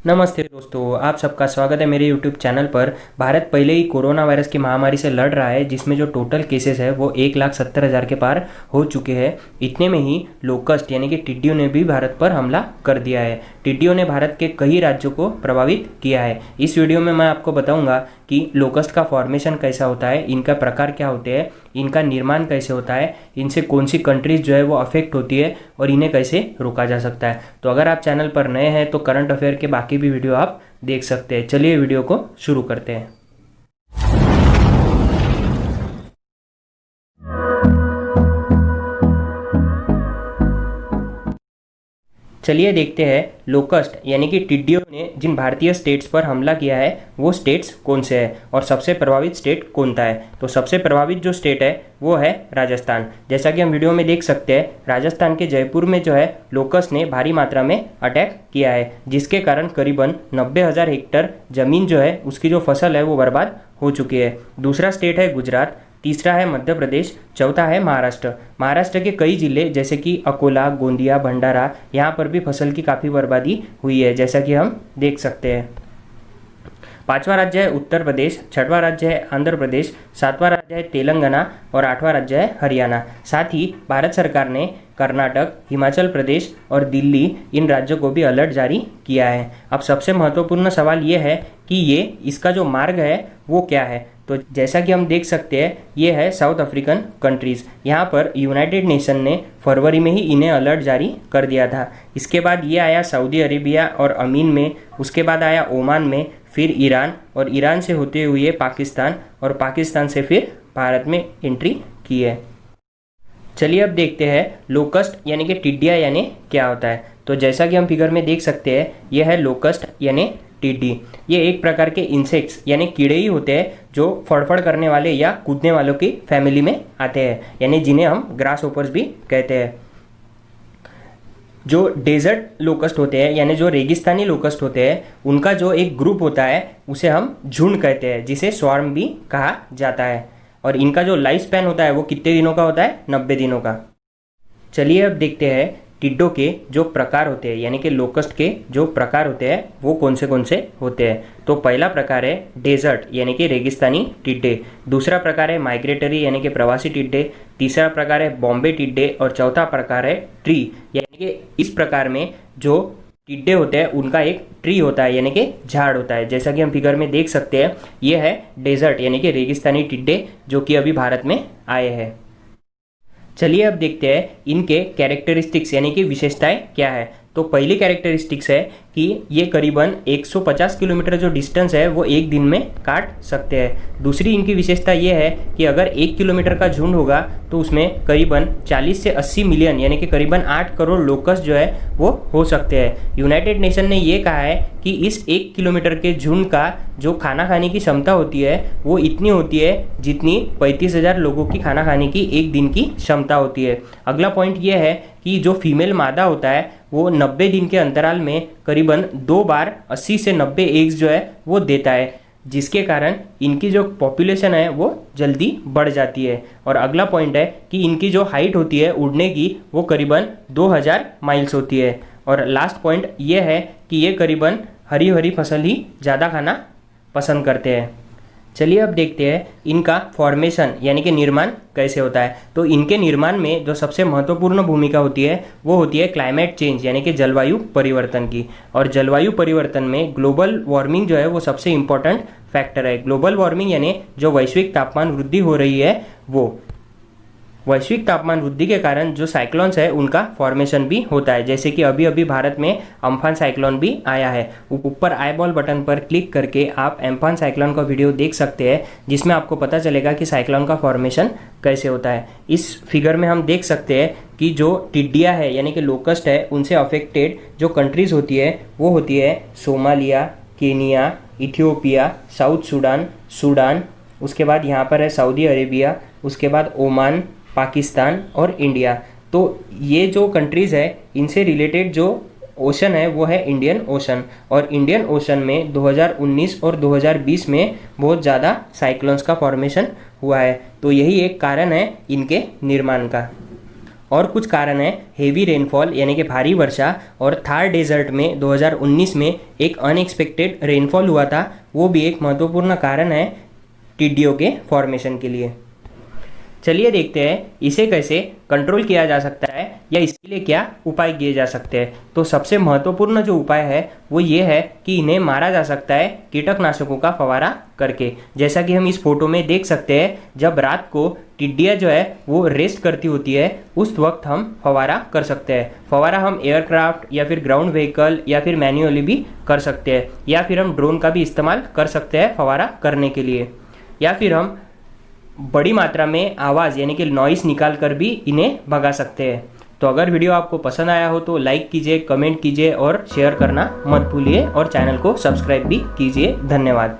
नमस्ते दोस्तों, आप सबका स्वागत है मेरे YouTube चैनल पर। भारत पहले ही कोरोना वायरस की महामारी से लड़ रहा है, जिसमें जो टोटल केसेस है वो 1,70,000 के पार हो चुके हैं। इतने में ही लोकस्ट यानी कि टिड्डियों ने भी भारत पर हमला कर दिया है। टिड्डियों ने भारत के कई राज्यों को प्रभावित किया है। इस वीडियो में मैं आपको बताऊंगा कि लोकस्ट का फॉर्मेशन कैसा होता है, इनका प्रकार क्या होते हैं, इनका निर्माण कैसे होता है, इनसे कौन सी कंट्रीज जो है वो अफेक्ट होती है और इन्हें कैसे रोका जा सकता है। तो अगर आप चैनल पर नए हैं तो करंट अफेयर के बाकी भी वीडियो आप देख सकते हैं। चलिए वीडियो को शुरू करते हैं। चलिए देखते हैं लोकस्ट यानी कि टिड्डियों ने जिन भारतीय स्टेट्स पर हमला किया है वो स्टेट्स कौन से हैं और सबसे प्रभावित स्टेट कौन सा है। तो सबसे प्रभावित जो स्टेट है वो है राजस्थान। जैसा कि हम वीडियो में देख सकते हैं, राजस्थान के जयपुर में जो है लोकस्ट ने भारी मात्रा में अटैक किया है, जिसके कारण करीबन 90,000 हेक्टेयर ज़मीन जो है उसकी जो फसल है वो बर्बाद हो चुकी है। दूसरा स्टेट है गुजरात, तीसरा है मध्य प्रदेश, चौथा है महाराष्ट्र। महाराष्ट्र के कई जिले जैसे कि अकोला, गोंदिया, भंडारा, यहाँ पर भी फसल की काफ़ी बर्बादी हुई है, जैसा कि हम देख सकते हैं। पांचवा राज्य है उत्तर प्रदेश, छठवां राज्य है आंध्र प्रदेश, सातवां राज्य है तेलंगाना और आठवां राज्य है हरियाणा। साथ ही भारत सरकार ने कर्नाटक, हिमाचल प्रदेश और दिल्ली इन राज्यों को भी अलर्ट जारी किया है। अब सबसे महत्वपूर्ण सवाल ये है कि इसका जो मार्ग है वो क्या है। तो जैसा कि हम देख सकते हैं, ये है साउथ अफ्रीकन कंट्रीज़। यहाँ पर यूनाइटेड नेशन ने फरवरी में ही इन्हें अलर्ट जारी कर दिया था। इसके बाद ये आया सऊदी अरेबिया और अमीन में, उसके बाद आया ओमान में, फिर ईरान और ईरान से होते हुए पाकिस्तान और पाकिस्तान से फिर भारत में एंट्री की है। चलिए अब देखते हैं लोकस्ट यानी कि टिड्डिया यानी क्या होता है। तो जैसा कि हम फिगर में देख सकते हैं, यह है लोकस्ट यानी टिड्डी। ये एक प्रकार के इंसेक्ट्स यानी कीड़े ही होते हैं जो फड़फड़ करने वाले या कूदने वालों की फैमिली में आते हैं, यानी जिन्हें हम ग्रास होपर्स भी कहते हैं। जो डेजर्ट लोकस्ट होते हैं यानी जो रेगिस्तानी लोकस्ट होते हैं, उनका जो एक ग्रुप होता है उसे हम झुंड कहते हैं, जिसे स्वार्म भी कहा जाता है। और इनका जो लाइफ स्पैन होता है वो कितने दिनों का होता है? 90 दिनों का। चलिए अब देखते हैं टिड्डों के जो प्रकार होते हैं यानी कि लोकस्ट के जो प्रकार होते हैं वो कौन से होते हैं। तो पहला प्रकार है डेजर्ट यानी कि रेगिस्तानी टिड्डे, दूसरा प्रकार है माइग्रेटरी यानी कि प्रवासी टिड्डे, तीसरा प्रकार है बॉम्बे टिड्डे और चौथा प्रकार है ट्री यानी कि इस प्रकार में जो टिड्डे होते हैं उनका एक ट्री होता है यानी कि झाड़ होता है। जैसा कि हम फिगर में देख सकते हैं, ये है डेजर्ट यानी कि रेगिस्तानी टिड्डे जो कि अभी भारत में आए हैं। चलिए अब देखते हैं इनके कैरेक्टरिस्टिक्स यानी कि विशेषताएं क्या है। तो पहली कैरेक्टरिस्टिक्स है कि ये करीबन 150 किलोमीटर जो डिस्टेंस है वो एक दिन में काट सकते हैं। दूसरी इनकी विशेषता ये है कि अगर 1 किलोमीटर का झुंड होगा तो उसमें करीबन 40 से 80 मिलियन यानी कि करीबन 8 करोड़ लोकस्ट जो है वो हो सकते हैं। यूनाइटेड नेशन ने ये कहा है कि इस 1 किलोमीटर के झुंड का जो खाना खाने की क्षमता होती है वो इतनी होती है जितनी 35,000 लोगों की खाना खाने की एक दिन की क्षमता होती है। अगला पॉइंट ये है कि जो फीमेल मादा होता है वो 90 दिन के अंतराल में करीबन 2 बार 80 से 90 एग्स जो है वो देता है, जिसके कारण इनकी जो पॉपुलेशन है वो जल्दी बढ़ जाती है। और अगला पॉइंट है कि इनकी जो हाइट होती है उड़ने की वो करीबन 2000 माइल्स होती है। और लास्ट पॉइंट ये है कि ये करीबन हरी हरी फसल ही ज़्यादा खाना पसंद करते हैं। चलिए अब देखते हैं इनका फॉर्मेशन यानी कि निर्माण कैसे होता है। तो इनके निर्माण में जो सबसे महत्वपूर्ण भूमिका होती है वो होती है क्लाइमेट चेंज यानी कि जलवायु परिवर्तन की। और जलवायु परिवर्तन में ग्लोबल वार्मिंग जो है वो सबसे इम्पोर्टेंट फैक्टर है। ग्लोबल वार्मिंग यानी जो वैश्विक तापमान वृद्धि हो रही है, वो वैश्विक तापमान वृद्धि के कारण जो साइक्लोन्स है उनका फॉर्मेशन भी होता है। जैसे कि अभी अभी भारत में अम्फान साइक्लोन भी आया है। ऊपर आई बॉल बटन पर क्लिक करके आप अम्फान साइक्लोन का वीडियो देख सकते हैं, जिसमें आपको पता चलेगा कि साइक्लोन का फॉर्मेशन कैसे होता है। इस फिगर में हम देख सकते हैं कि जो टिड्डिया है यानी कि लोकस्ट है, उनसे अफेक्टेड जो कंट्रीज होती है वो होती है Somalia, Kenya, Ethiopia, south Sudan, उसके बाद यहाँ पर है सऊदी अरेबिया, उसके बाद ओमान, पाकिस्तान और इंडिया। तो ये जो कंट्रीज़ है इनसे रिलेटेड जो ओशन है वो है इंडियन ओशन। और इंडियन ओशन में 2019 और 2020 में बहुत ज़्यादा साइक्लोन्स का फॉर्मेशन हुआ है। तो यही एक कारण है इनके निर्माण का। और कुछ कारण है हेवी रेनफॉल यानी कि भारी वर्षा, और थार डेजर्ट में 2019 में एक अनएक्सपेक्टेड रेनफॉल हुआ था, वो भी एक महत्वपूर्ण कारण है टिड्डियों के फॉर्मेशन के लिए। चलिए देखते हैं इसे कैसे कंट्रोल किया जा सकता है या इसके लिए क्या उपाय किए जा सकते हैं। तो सबसे महत्वपूर्ण जो उपाय है वो ये है कि इन्हें मारा जा सकता है कीटनाशकों का फवारा करके। जैसा कि हम इस फोटो में देख सकते हैं, जब रात को टिड्डियाँ जो है वो रेस्ट करती होती है उस वक्त हम फवारा कर सकते हैं। फवारा हम एयरक्राफ्ट या फिर ग्राउंड व्हीकल या फिर मैन्युअली भी कर सकते हैं, या फिर हम ड्रोन का भी इस्तेमाल कर सकते हैं फवारा करने के लिए, या फिर हम बड़ी मात्रा में आवाज़ यानी कि नॉइस निकाल कर भी इन्हें भगा सकते हैं। तो अगर वीडियो आपको पसंद आया हो तो लाइक कीजिए, कमेंट कीजिए और शेयर करना मत भूलिए, और चैनल को सब्सक्राइब भी कीजिए। धन्यवाद।